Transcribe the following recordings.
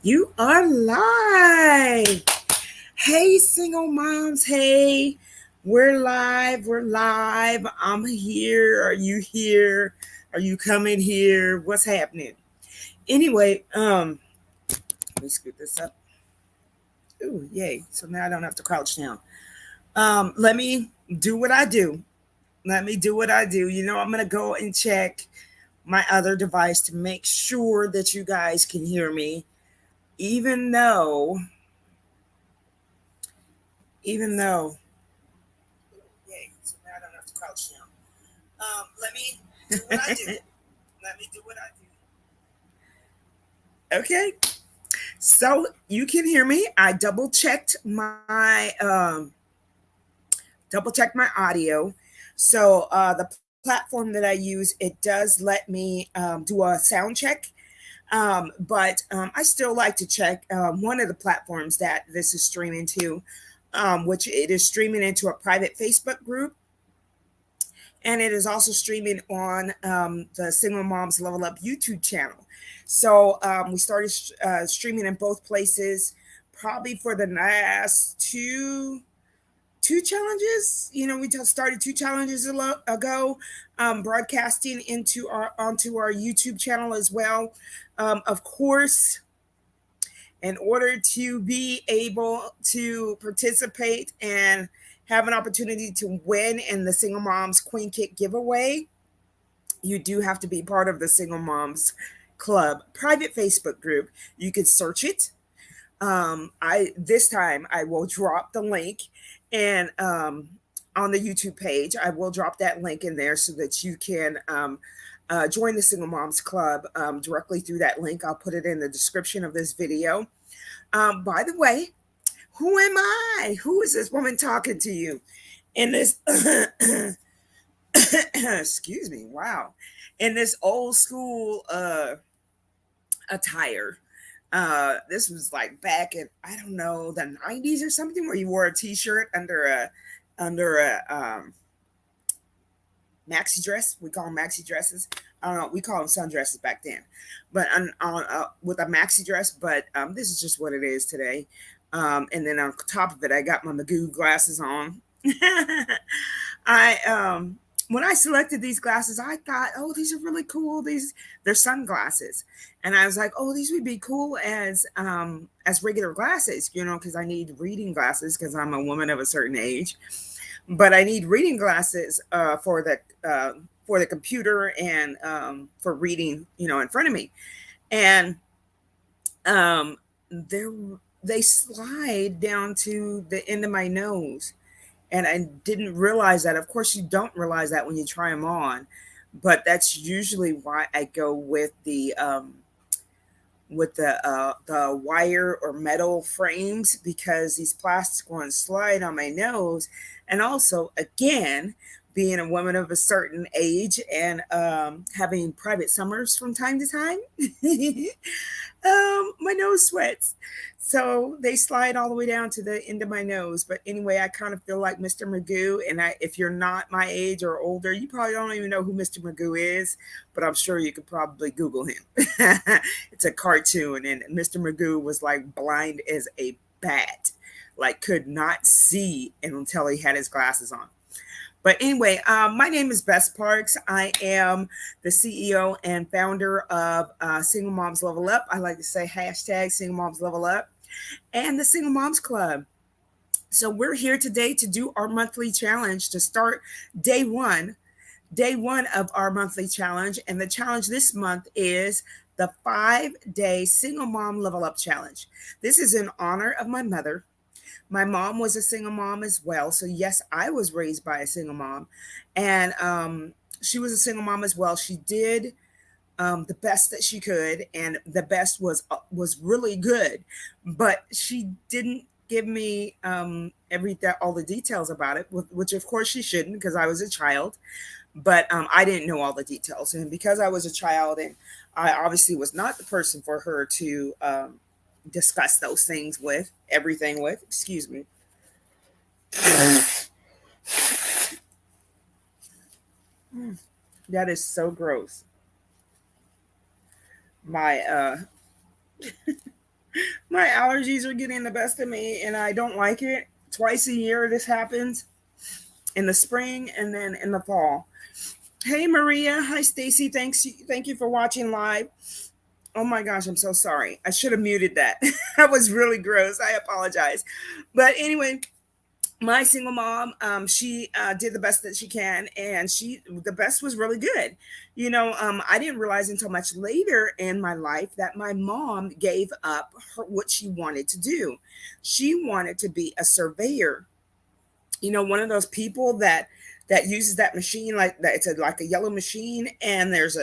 You are live. Hey, single moms. Hey, we're live. We're live. I'm here. Are you here? Are you coming here? What's happening? Anyway, let me scoot this up. Ooh, yay. So now I don't have to crouch down. Let me do what I do. Let me do what I do. I'm going to go and check my other device to make sure that you guys can hear me, even though even though yay, so now I don't have to crouch down. Let me do what I do. Let me do what I do. Okay. So you can hear me. I double checked my audio. So the platform that I use, it does let me do a sound check. But I still like to check one of the platforms that this is streaming to, which it is streaming into a private Facebook group, and it is also streaming on the Single Moms Level Up YouTube channel. So we started streaming in both places, probably for the last two challenges. We just started two challenges ago, broadcasting onto our YouTube channel as well. Of course, in order to be able to participate and have an opportunity to win in the Single Moms Queen Kit giveaway, you do have to be part of the Single Moms Club private Facebook group. You can search it. I this time I will drop the link, and on the YouTube page, I will drop that link in there so that you can join the Single Moms Club directly through that link. I'll put it in the description of this video. By the way, who am I? Who is this woman talking to you in this? Excuse me. Wow, in this old school attire. This was like back in, I don't know, the 90s or something, where you wore a t-shirt under a maxi dress. We call them maxi dresses. I don't know. We call them sundresses back then, but on with a maxi dress. But this is just what it is today. And then on top of it, I got my Magoo glasses on. I When I selected these glasses, I thought, oh, these are really cool. They're sunglasses, and I was like, oh, these would be cool as regular glasses, because I need reading glasses because I'm a woman of a certain age, but I need reading glasses for the computer and for reading, in front of me, and um, they they slide down to the end of my nose, and I didn't realize that. Of course, you don't realize that when you try them on, but that's usually why I go with the wire or metal frames, because these plastic ones slide on my nose. And also, again, being a woman of a certain age and having private summers from time to time, my nose sweats. So they slide all the way down to the end of my nose. But anyway, I kind of feel like Mr. Magoo. And if you're not my age or older, you probably don't even know who Mr. Magoo is, but I'm sure you could probably Google him. It's a cartoon, and Mr. Magoo was like blind as a bat, like could not see until he had his glasses on. But anyway, my name is Bess Parks. I am the CEO and founder of Single Moms Level Up. I like to say hashtag Single Moms Level Up and the Single Moms Club. So we're here today to do our monthly challenge to start day one, of our monthly challenge. And the challenge this month is the 5-day Single Mom Level Up Challenge. This is in honor of my mother. My mom was a single mom as well. So, yes, I was raised by a single mom. And she was a single mom as well. She did the best that she could, and the best was really good. But she didn't give me all the details about it, which of course she shouldn't, because I was a child. But I didn't know all the details, and because I was a child, and I obviously was not the person for her to discuss those things with, everything with. Excuse me. That is so gross. My My allergies are getting the best of me, and I don't like it. Twice a year, this happens in the spring and then in the fall. Hey, Maria. Hi, Stacy. Thank you for watching live. Oh my gosh, I'm so sorry. I should have muted that. That was really gross. I apologize. But anyway, my single mom, she did the best that she can, and the best was really good. I didn't realize until much later in my life that my mom gave up what she wanted to do. She wanted to be a surveyor, one of those people that uses that machine, like that. It's like a yellow machine, and there's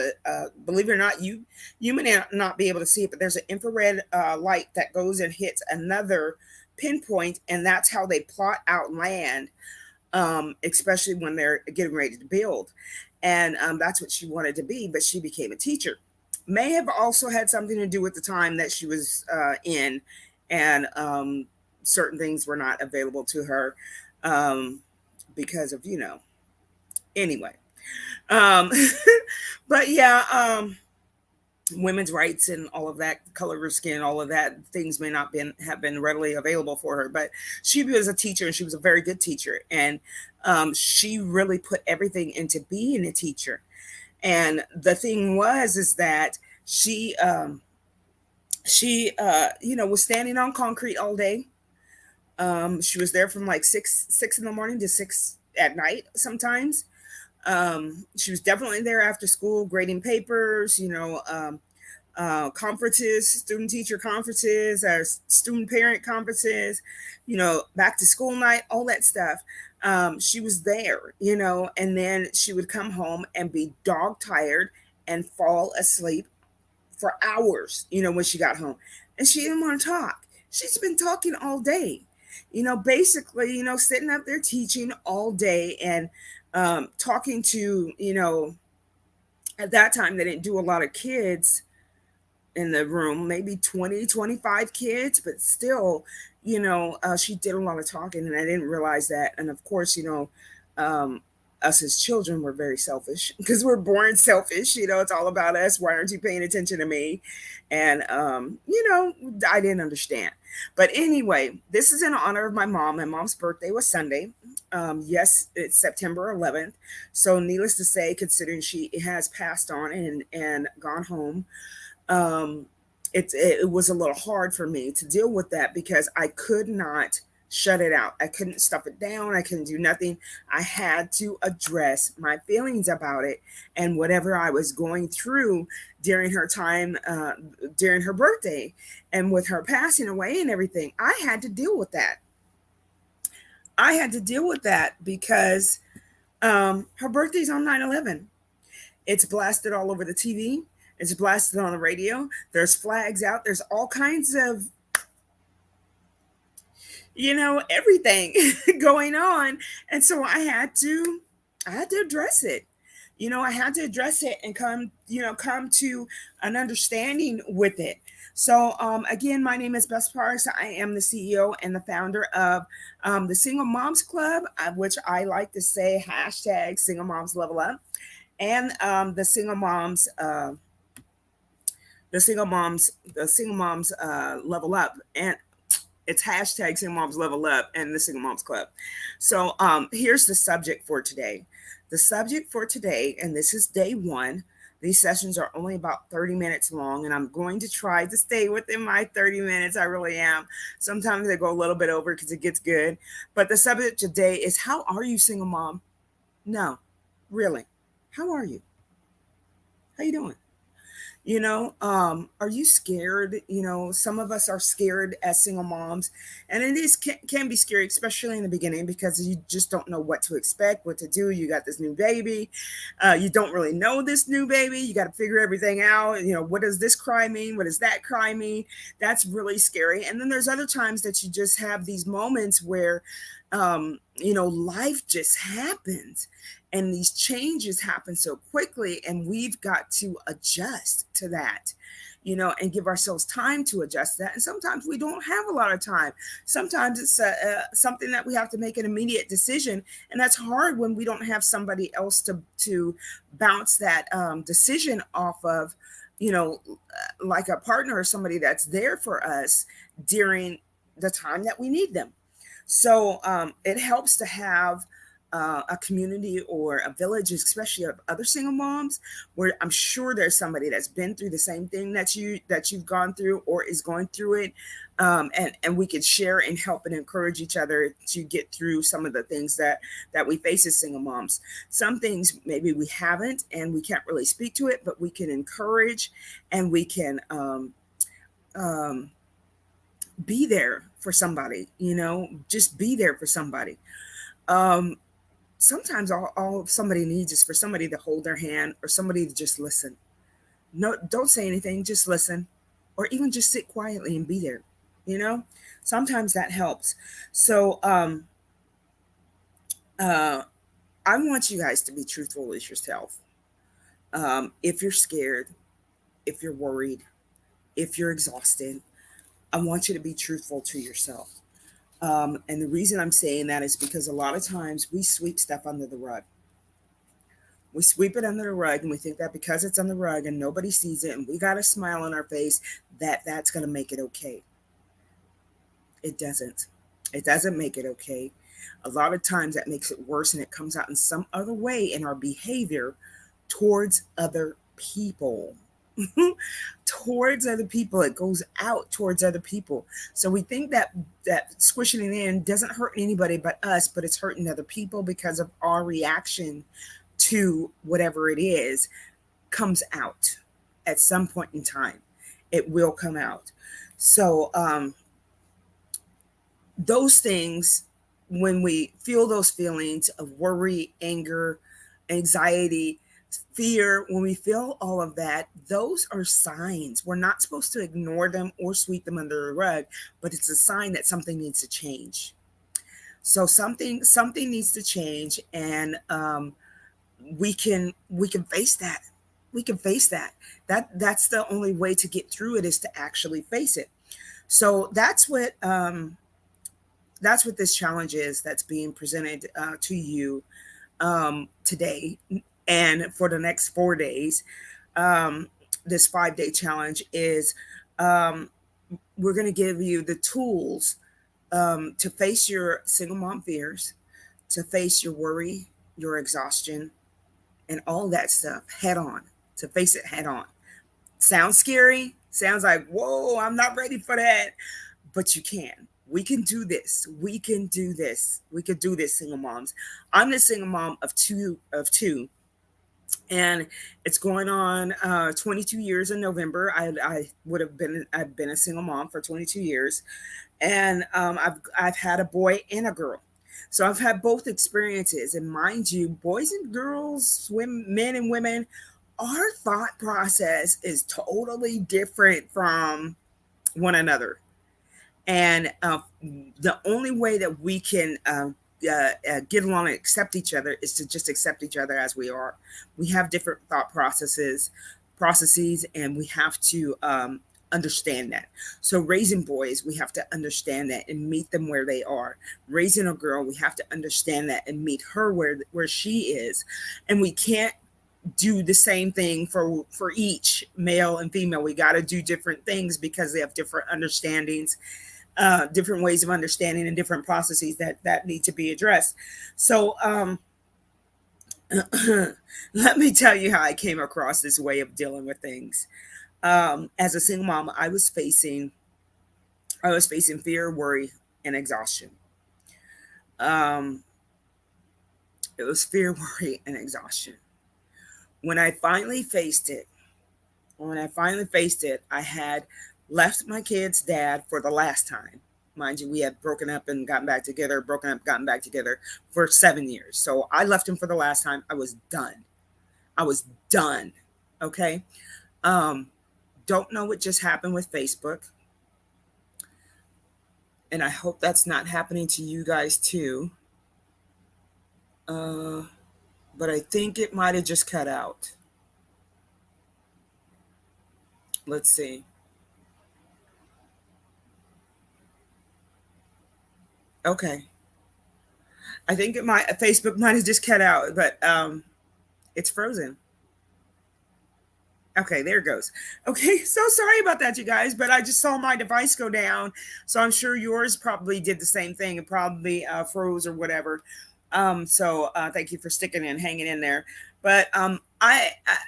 believe it or not, you may not be able to see it, but there's an infrared light that goes and hits another pinpoint, and that's how they plot out land, especially when they're getting ready to build. And that's what she wanted to be, but she became a teacher. May have also had something to do with the time that she was in, and certain things were not available to her, um, because of, anyway. Um, but yeah, women's rights and all of that, color of her skin, all of that, things may not have been readily available for her. But she was a teacher, and she was a very good teacher, and she really put everything into being a teacher. And the thing is that she was standing on concrete all day. She was there from like six in the morning to 6 at night sometimes. She was definitely there after school, grading papers, conferences, student teacher conferences, student parent conferences, back to school night, all that stuff. She was there, and then she would come home and be dog tired and fall asleep for hours, when she got home. And she didn't want to talk. She's been talking all day, basically, sitting up there teaching all day, and talking to, at that time, they didn't do a lot of kids in the room, maybe 20, 25 kids, but still, she did a lot of talking, and I didn't realize that. And of course, um, us as children were very selfish because we're born selfish. It's all about us. Why aren't you paying attention to me? And, I didn't understand. But anyway, this is in honor of my mom. My mom's birthday was Sunday. Yes, it's September 11th. So, needless to say, considering she has passed on and gone home, um, it was a little hard for me to deal with that because I could not shut it out. I couldn't stuff it down. I couldn't do nothing. I had to address my feelings about it and whatever I was going through during her time, during her birthday, and with her passing away and everything. I had to deal with that. I had to deal with that because her birthday's on 9/11. It's blasted all over the TV. It's blasted on the radio. There's flags out. There's all kinds of, everything going on. And so I had to address it. I had to address it and come to an understanding with it. So, again, my name is Bess Parks. I am the CEO and the founder of the Single Moms Club, which I like to say hashtag Single Moms Level Up, and the single moms level up, and it's hashtag single moms level up and the single moms club. So here's the subject for today. The subject for today, and this is day one. These sessions are only about 30 minutes long, and I'm going to try to stay within my 30 minutes. I really am. Sometimes I go a little bit over because it gets good. But the subject today is, how are you, single mom? No, really. How are you? How you doing? Are you scared? Some of us are scared as single moms, and it can be scary, especially in the beginning, because you just don't know what to expect, what to do. You got this new baby. You don't really know this new baby. You got to figure everything out. What does this cry mean? What does that cry mean? That's really scary. And then there's other times that you just have these moments where, life just happens, and these changes happen so quickly, and we've got to adjust to that, and give ourselves time to adjust to that. And sometimes we don't have a lot of time. Sometimes it's something that we have to make an immediate decision, and that's hard when we don't have somebody else to bounce that decision off of, you know, like a partner or somebody that's there for us during the time that we need them. So it helps to have a community or a village, especially of other single moms, where I'm sure there's somebody that's been through the same thing that you've gone through or is going through it, and we could share and help and encourage each other to get through some of the things that we face as single moms. Some things maybe we haven't, and we can't really speak to it, but we can encourage, and we can um, be there for somebody. Just be there for somebody. Um, Sometimes all somebody needs is for somebody to hold their hand or somebody to just listen. No, don't say anything, just listen, or even just sit quietly and be there. You know, sometimes that helps. So uh, I want you guys to be truthful with yourself. If you're scared, if you're worried, if you're exhausted, I want you to be truthful to yourself. And the reason I'm saying that is because a lot of times we sweep stuff under the rug. We sweep it under the rug and we think that because it's on the rug and nobody sees it and we got a smile on our face, that that's going to make it okay. It doesn't. It doesn't make it okay. A lot of times that makes it worse and it comes out in some other way in our behavior towards other people. Towards other people, it goes out towards other people. So we think that squishing it in doesn't hurt anybody but us, but it's hurting other people because of our reaction to whatever it is comes out at some point in time. It will come out. So those things, when we feel those feelings of worry, anger, anxiety, fear, when we feel all of that, those are signs. We're not supposed to ignore them or sweep them under the rug, but it's a sign that something needs to change. So something needs to change, and we can face that. We can face that. That's the only way to get through it, is to actually face it. So that's what this challenge is that's being presented to you today and for the next 4 days. Um, this 5 day challenge is um, we're going to give you the tools to face your single mom fears, to face your worry, your exhaustion, and all that stuff head on, to face it head on. Sounds scary. Sounds like, whoa, I'm not ready for that. But you can. We can do this. We can do this. We could do this, single moms. I'm the single mom of two, and it's going on 22 years in November. I've been a single mom for 22 years, and I've had a boy and a girl. So I've had both experiences, and mind you, boys and girls, men and women, our thought process is totally different from one another. And the only way that we can get along and accept each other is to just accept each other as we are. We have different thought processes, and we have to understand that. So raising boys, we have to understand that and meet them where they are. Raising a girl, we have to understand that and meet her where she is. And we can't do the same thing for each male and female. We got to do different things because they have different understandings, different ways of understanding, and different processes that need to be addressed. So let me tell you how I came across this way of dealing with things. As a single mom, I was facing fear, worry, and exhaustion. Um, it was fear, worry, and exhaustion. When I finally faced it, I had left my kid's dad for the last time. Mind you, we had broken up and gotten back together, broken up, gotten back together for 7 years. So I left him for the last time. I was done. I was done. Okay. Um, don't know what just happened with Facebook. And I hope that's not happening to you guys too. Uh, but I think it might have just cut out. Let's see. Okay. I think Facebook might have just cut out, but it's frozen. Okay, there it goes. Okay, so sorry about that, you guys, but I just saw my device go down. So I'm sure yours probably did the same thing and probably froze or whatever. Thank you for sticking and hanging in there. But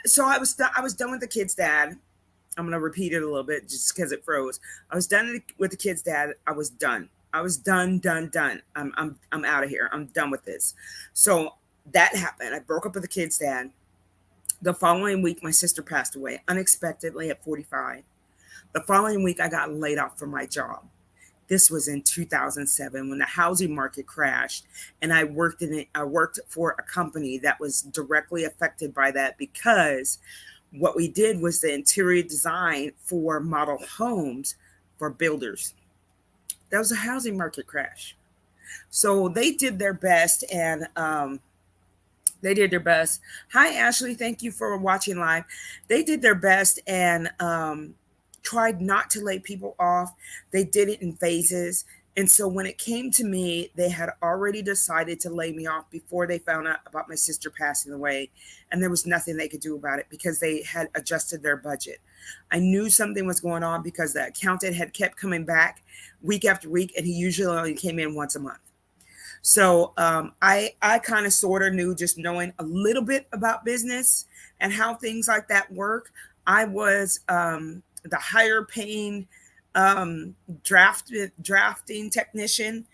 so I was done with the kid's dad. I'm gonna repeat it a little bit just because it froze. I was done with the kid's dad. I was done. I was done. I'm out of here. I'm done with this. So that happened. I broke up with the kid's dad. The following week, my sister passed away unexpectedly at 45. The following week, I got laid off from my job. This was in 2007 when the housing market crashed, and I worked in it. I worked for a company that was directly affected by that because what we did was the interior design for model homes for builders. That was a housing market crash. So they did their best, and they did their best. Hi, Ashley. Thank you for watching live. They did their best and tried not to lay people off. They did it in phases. And so when it came to me, they had already decided to lay me off before they found out about my sister passing away. And there was nothing they could do about it because they had adjusted their budget. I knew something was going on because the accountant had kept coming back week after week, and he usually only came in once a month. So I kind of sort of knew, just knowing a little bit about business and how things like that work. I was the higher paying drafting technician.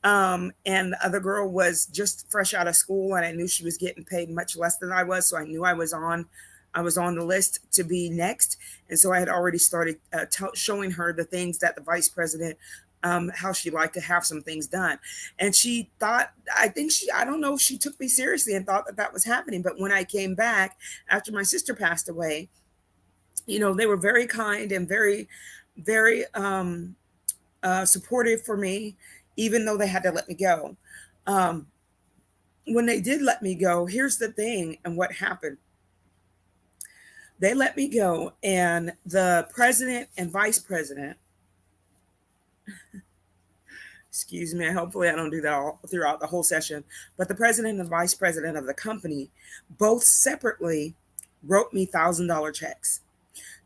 And the other girl was just fresh out of school, and I knew she was getting paid much less than I was. So I knew I was on the list to be next. And so I had already started showing her the things that the vice president, how she liked to have some things done. And she thought, I don't know if she took me seriously and thought that that was happening. But when I came back after my sister passed away, they were very kind and very supportive for me, even though they had to let me go. Um, when they did let me go, here's the thing and what happened. They let me go, and the president and vice president, excuse me, hopefully I don't do that all throughout the whole session, but the president and vice president of the company both separately wrote me $1,000 checks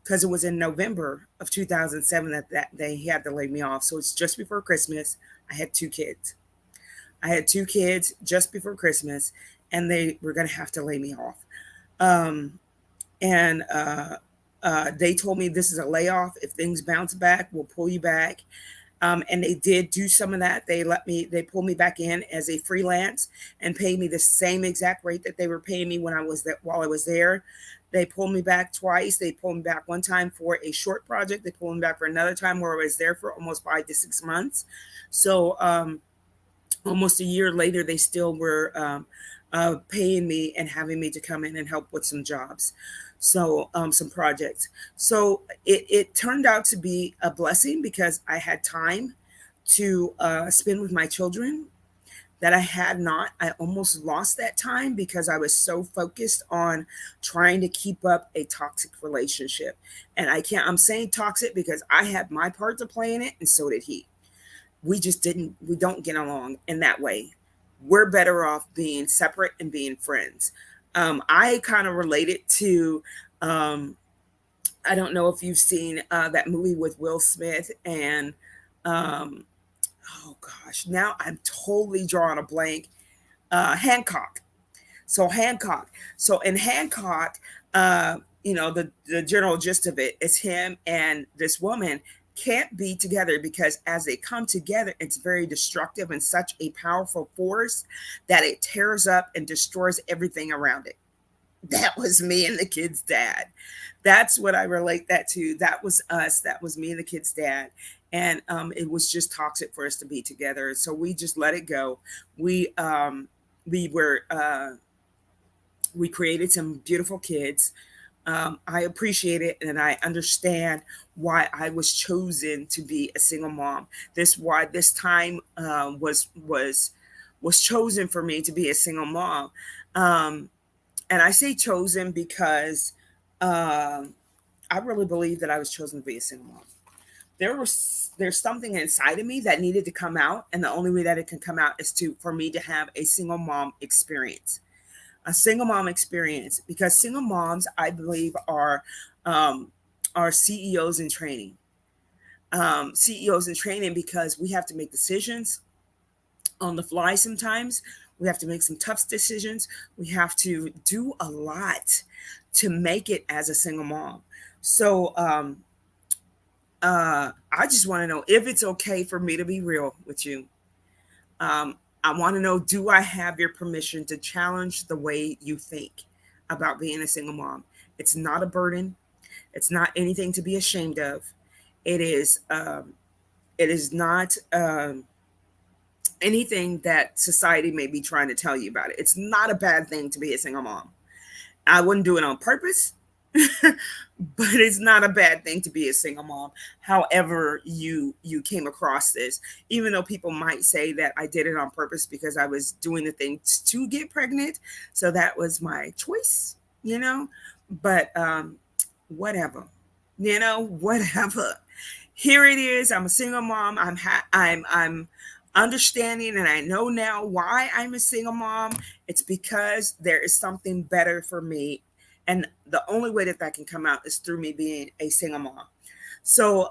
because it was in November of 2007 that they had to lay me off. So it's just before Christmas. I had two kids. I had two kids just before Christmas, and they were going to have to lay me off. Um, and they told me this is a layoff. If things bounce back, we'll pull you back. And they did do some of that. They pulled me back in as a freelance and paid me the same exact rate that they were paying me while I was there. They pulled me back twice. They pulled me back one time for a short project. They pulled me back for another time where I was there for almost 5 to 6 months. So almost a year later, they still were paying me and having me to come in and help with some jobs. So some projects. So it turned out to be a blessing because I had time to spend with my children that I had not. I almost lost that time because I was so focused on trying to keep up a toxic relationship. And I'm saying toxic because I had my part to play in it, and so did he. We don't get along in that way. We're better off being separate and being friends. I kind of related to, I don't know if you've seen that movie with Will Smith and, um, oh gosh, now I'm totally drawing a blank. Hancock. So Hancock. So in Hancock, the general gist of it is him and this woman can't be together because as they come together, it's very destructive and such a powerful force that it tears up and destroys everything around it. That was me and the kid's dad. That's what I relate that to. That was us. That was me and the kid's dad. And it was just toxic for us to be together. So we just let it go. We were we created some beautiful kids. I appreciate it, and I understand why I was chosen to be a single mom. This time was chosen for me to be a single mom. And I say chosen because I really believe that I was chosen to be a single mom. There's something inside of me that needed to come out, and the only way that it can come out is for me to have a single mom experience. A single mom experience, because single moms, I believe, are um, are CEOs in training. CEOs in training because we have to make decisions on the fly sometimes. We have to make some tough decisions. We have to do a lot to make it as a single mom. So I just want to know if it's okay for me to be real with you. I want to know, do I have your permission to challenge the way you think about being a single mom? It's not a burden. It's not anything to be ashamed of. It is. It is not anything that society may be trying to tell you about it. It's not a bad thing to be a single mom. I wouldn't do it on purpose, but it's not a bad thing to be a single mom. However, you came across this, even though people might say that I did it on purpose because I was doing the things to get pregnant, so that was my choice, you know. But whatever, whatever. Here it is. I'm a single mom. I'm understanding, and I know now why I'm a single mom. It's because there is something better for me, and the only way that that can come out is through me being a single mom. So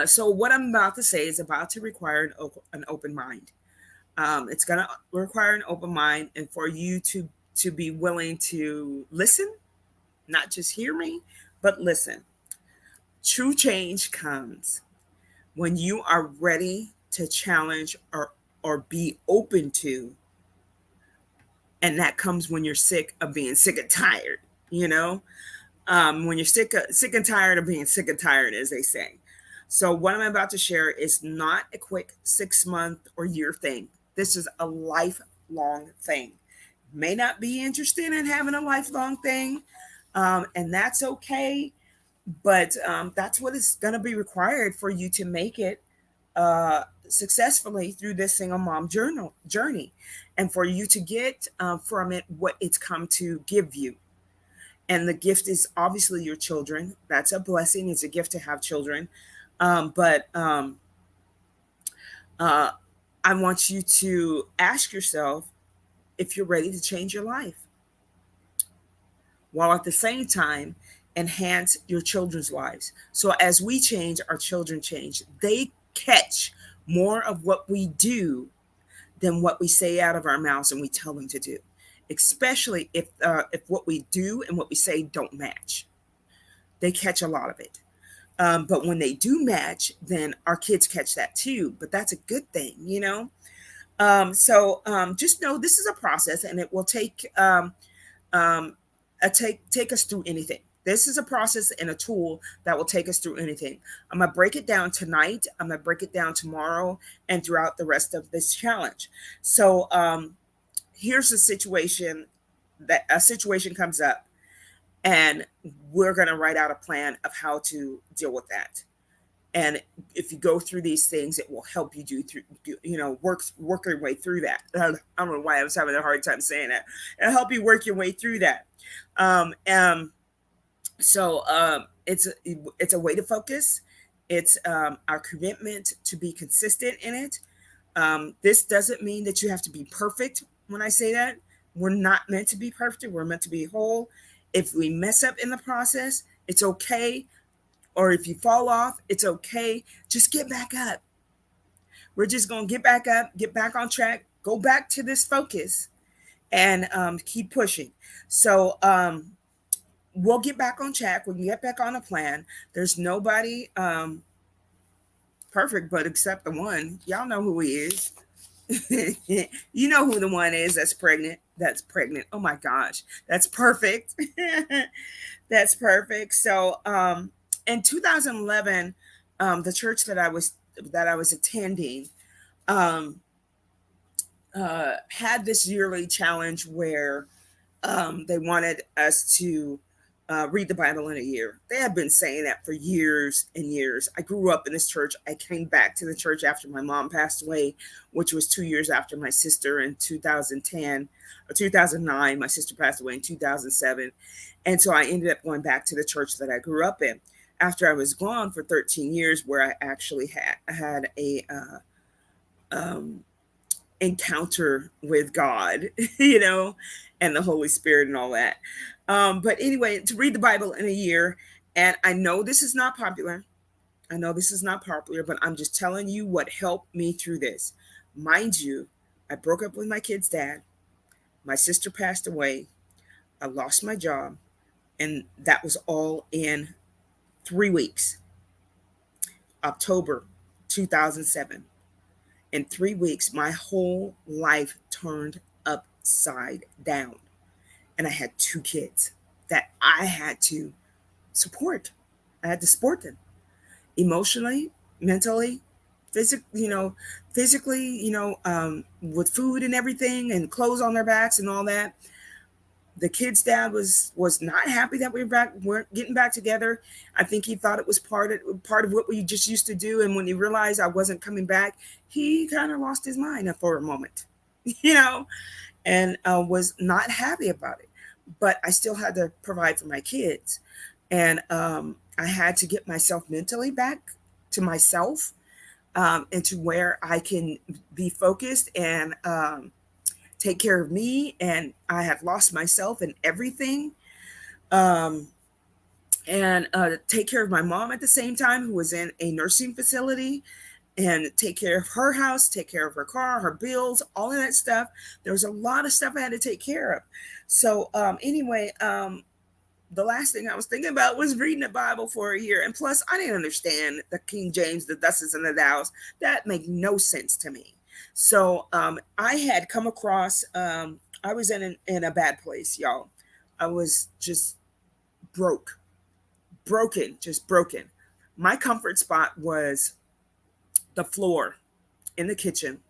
so what I'm about to say is about to require an open mind. It's going to require an open mind, and for you to be willing to listen, not just hear me, but listen. True change comes when you are ready to challenge or be open to, and that comes when you're sick of being sick and tired, you know. When you're sick and tired of being sick and tired, as they say. So what I'm about to share is not a quick 6 month or year thing. This is a lifelong thing. May not be interested in having a lifelong thing, and that's okay. But that's what is going to be required for you to make it successfully through this single mom journey, and for you to get from it what it's come to give you. And the gift is obviously your children. That's a blessing. It's a gift to have children. But uh, I want you to ask yourself if you're ready to change your life, while at the same time enhance your children's lives. So as we change, our children change. They catch more of what we do than what we say out of our mouths and we tell them to do, especially if what we do and what we say don't match. They catch a lot of it. But when they do match, then our kids catch that too. But that's a good thing, you know? So just know this is a process, and it will um, take us through anything. This is a process and a tool that will take us through anything. I'm gonna break it down tonight. I'm gonna break it down tomorrow and throughout the rest of this challenge. So here's a situation that a situation comes up, and we're gonna write out a plan of how to deal with that. And if you go through these things, it will help you work your way through that. I don't know why I was having a hard time saying that. It'll help you work your way through that. Um, um, so it's a way to focus. It's our commitment to be consistent in it. This doesn't mean that you have to be perfect. When I say that, we're not meant to be perfect. We're meant to be whole. If we mess up in the process, it's okay. Or if you fall off, it's okay. Just get back up. We're just going to get back up, get back on track, go back to this focus, and keep pushing. So we'll get back on track. We can get back on a plan. There's nobody perfect, but except the one. Y'all know who he is. You know who the one is that's pregnant. That's pregnant. Oh my gosh, that's perfect. That's perfect. So, in 2011, the church that I was attending um, had this yearly challenge where they wanted us to read the Bible in a year. They have been saying that for years and years. I grew up in this church. I came back to the church after my mom passed away, which was 2 years after my sister in 2010 or 2009. My sister passed away in 2007. And so I ended up going back to the church that I grew up in after I was gone for 13 years, where I actually had a um, encounter with God, you know, and the Holy Spirit and all that. But anyway, to read the Bible in a year, and I know this is not popular. I know this is not popular, but I'm just telling you what helped me through this. Mind you, I broke up with my kid's dad. My sister passed away. I lost my job. And that was all in 3 weeks. October 2007. In 3 weeks, my whole life turned upside down. And I had two kids that I had to support. I had to support them emotionally, mentally, physically, with food and everything and clothes on their backs and all that. The kid's dad was not happy that weren't getting back together. I think he thought it was part of what we just used to do. And when he realized I wasn't coming back, he kind of lost his mind for a moment, you know, and was not happy about it. But I still had to provide for my kids, and I had to get myself mentally back to myself, and to where I can be focused and take care of me. And I had lost myself in everything. Um, and take care of my mom at the same time, who was in a nursing facility, and take care of her house, take care of her car, her bills, all of that stuff. There was a lot of stuff I had to take care of. So anyway, the last thing I was thinking about was reading the Bible for a year. And plus, I didn't understand the King James, the Thus's and the Thous. That made no sense to me. So I had come across, I was in a bad place, y'all. I was just broke, broken, just broken. My comfort spot was the floor in the kitchen,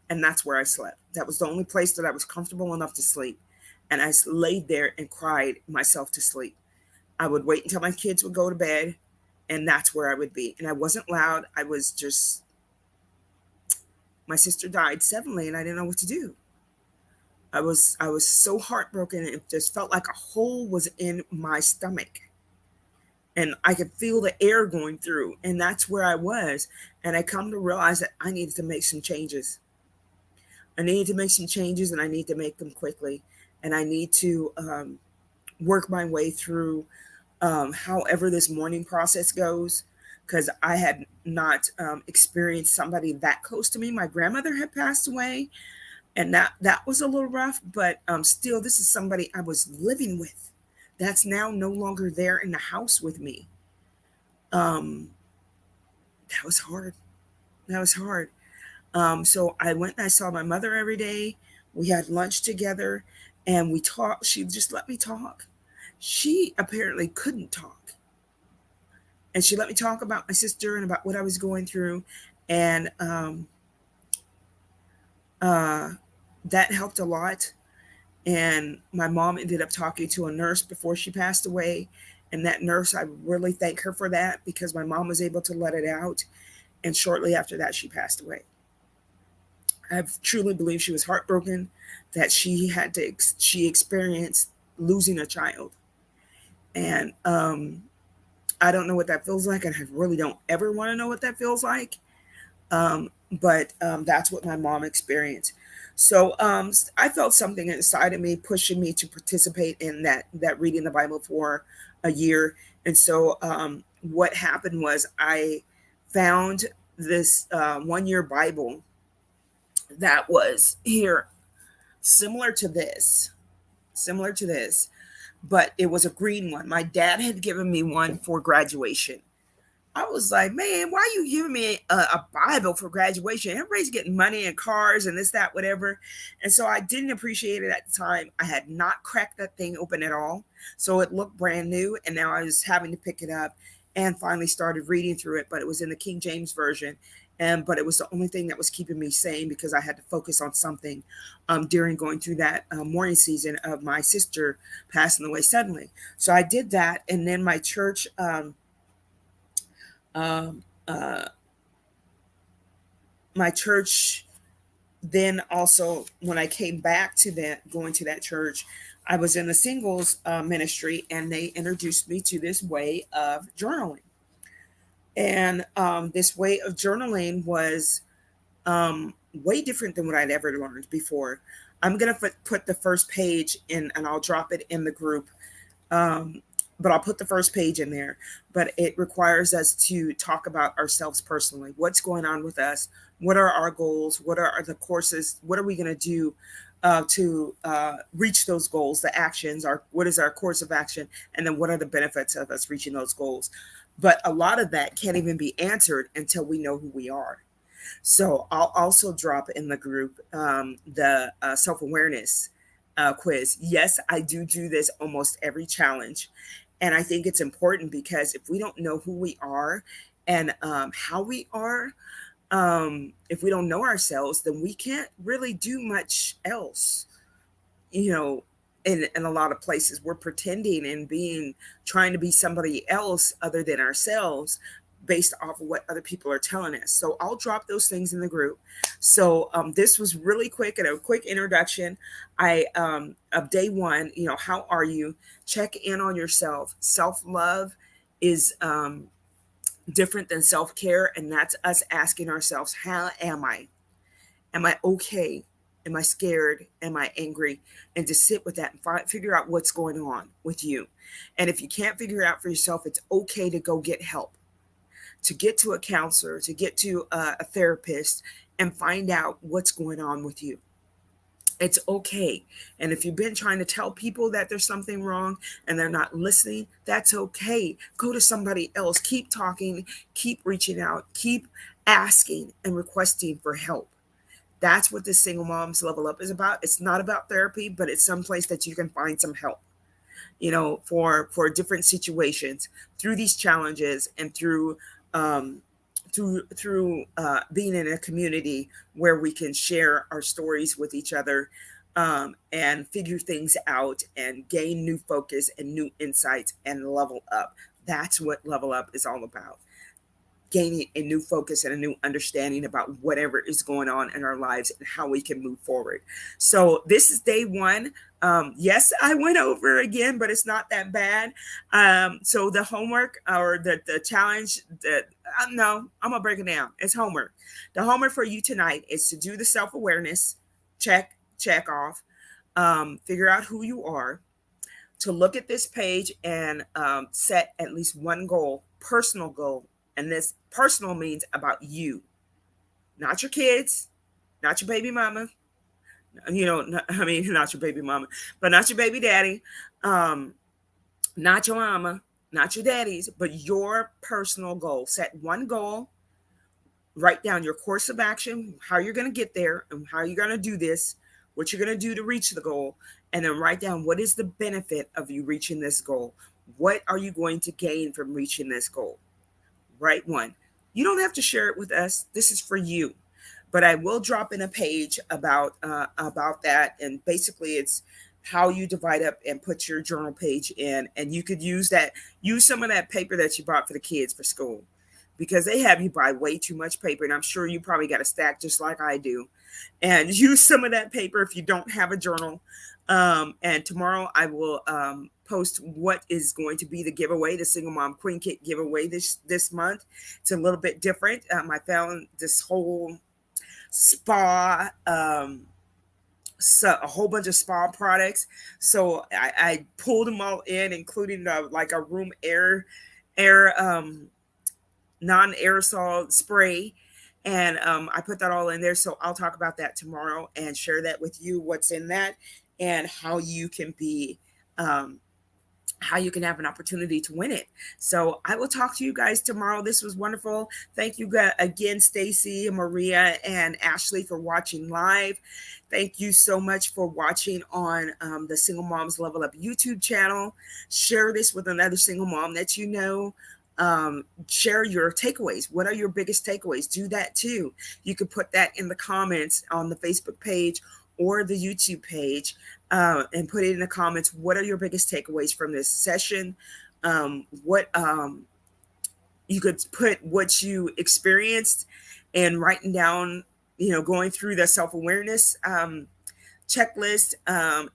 and that's where I slept. That was the only place that I was comfortable enough to sleep. And I laid there and cried myself to sleep. I would wait until my kids would go to bed, and that's where I would be. And I wasn't loud. I was just, my sister died suddenly, and I didn't know what to do. I was so heartbroken. It just felt like a hole was in my stomach, and I could feel the air going through, and that's where I was. And I come to realize that I needed to make some changes. I needed to make some changes, and I need to make them quickly. And I need to work my way through however this mourning process goes, because I had not experienced somebody that close to me. My grandmother had passed away, and that was a little rough, but still, this is somebody I was living with that's now no longer there in the house with me. Um, that was hard. That was hard. So I went and I saw my mother every day. We had lunch together, and we talked. She just let me talk. She apparently couldn't talk, and she let me talk about my sister and about what I was going through, and uh, that helped a lot. And my mom ended up talking to a nurse before she passed away, and that nurse, I really thank her for that, because my mom was able to let it out. And shortly after that, she passed away. I truly believe she was heartbroken that she experienced losing a child. And I don't know what that feels like, and I really don't ever want to know what that feels like. But that's what my mom experienced. So I felt something inside of me pushing me to participate in that reading the Bible for a year. And so what happened was I found this 1 year Bible that was here, similar to this, similar to this, but it was a green one. My dad had given me one for graduation. I was like, man, why are you giving me a Bible for graduation? Everybody's getting money and cars and this, that, whatever. And so I didn't appreciate it at the time. I had not cracked that thing open at all. So it looked brand new. And now I was having to pick it up and finally started reading through it. But it was in the King James Version. But it was the only thing that was keeping me sane, because I had to focus on something during going through that mourning season of my sister passing away suddenly. So I did that. And then my church, um, uh, my church, then also when I came back to that, going to that church, I was in the singles ministry, and they introduced me to this way of journaling. And this way of journaling was Way different than what I'd ever learned before. I'm going to put the first page in and I'll drop it in the group. Um, but I'll put the first page in there. But it requires us to talk about ourselves personally. What's going on with us? What are our goals? What are the courses? What are we going to do to reach those goals? The actions are what is our course of action? And then what are the benefits of us reaching those goals? But a lot of that can't even be answered until we know who we are. So I'll also drop in the group the self awareness quiz. Yes, I do this almost every challenge. And I think it's important because if we don't know who we are and how we are, if we don't know ourselves, then we can't really do much else. You know, in a lot of places, we're pretending and trying to be somebody else other than ourselves based off of what other people are telling us. So I'll drop those things in the group. So this was really quick and a quick introduction. Of day one, how are you? Check in on yourself. Self-love is different than self-care, and that's us asking ourselves, how am I? Am I okay? Am I scared? Am I angry? And to sit with that and figure out what's going on with you. And if you can't figure it out for yourself, it's okay to go get help, to get to a counselor, to get to a therapist and find out what's going on with you. It's okay. And if you've been trying to tell people that there's something wrong and they're not listening, that's okay. Go to somebody else. Keep talking, keep reaching out, keep asking and requesting for help. That's what this Single Moms Level Up is about. It's not about therapy, but it's some place that you can find some help, for different situations through these challenges and um, through being in a community where we can share our stories with each other, and figure things out and gain new focus and new insights and level up. That's what Level Up is all about, gaining a new focus and a new understanding about whatever is going on in our lives and how we can move forward. So this is day one. Yes, I went over again, but it's not that bad. So the homework or the challenge that no, I'm gonna break it down. It's homework. The homework for you tonight is to do the self-awareness, check off, figure out who you are, to look at this page and set at least one goal, personal goal. And this personal means about you, not your kids, not your baby mama, not your baby mama, but not your baby daddy, um, not your mama, not your daddy's, but your personal goal. Set one goal, write down your course of action, how you're going to get there and how you're going to do this, what you're going to do to reach the goal, and then write down what is the benefit of you reaching this goal. What are you going to gain from reaching this goal? Write one. You don't have to share it with us. This is for you. But I will drop in a page about that, and basically it's how you divide up and put your journal page in, and you could use some of that paper that you bought for the kids for school, because they have you buy way too much paper, and I'm sure you probably got a stack just like I do, and use some of that paper if you don't have a journal. And tomorrow I will post what is going to be the giveaway, the Single Mom Queen Kit giveaway this month. It's a little bit different. I found this whole spa, so a whole bunch of spa products. So I pulled them all in, including like a room air non-aerosol spray, and I put that all in there. So I'll talk about that tomorrow and share that with you, what's in that and um, how you can have an opportunity to win it. So I will talk to you guys tomorrow. This was wonderful. Thank you again, Stacy, Maria, and Ashley for watching live. Thank you so much for watching on the Single Moms Level Up YouTube channel. Share this with another single mom that you know. Share your takeaways. What are your biggest takeaways? Do that too. You could put that in the comments on the Facebook page or the YouTube page, and put it in the comments. What are your biggest takeaways from this session? What You could put what you experienced and writing down, going through the self-awareness checklist,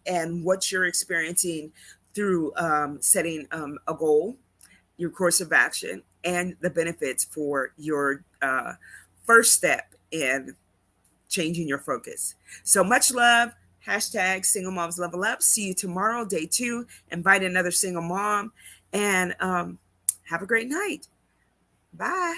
and what you're experiencing through setting a goal, your course of action, and the benefits for your first step in changing your focus. So much love. Hashtag single moms level up. See you tomorrow, day 2. Invite another single mom and have a great night. Bye.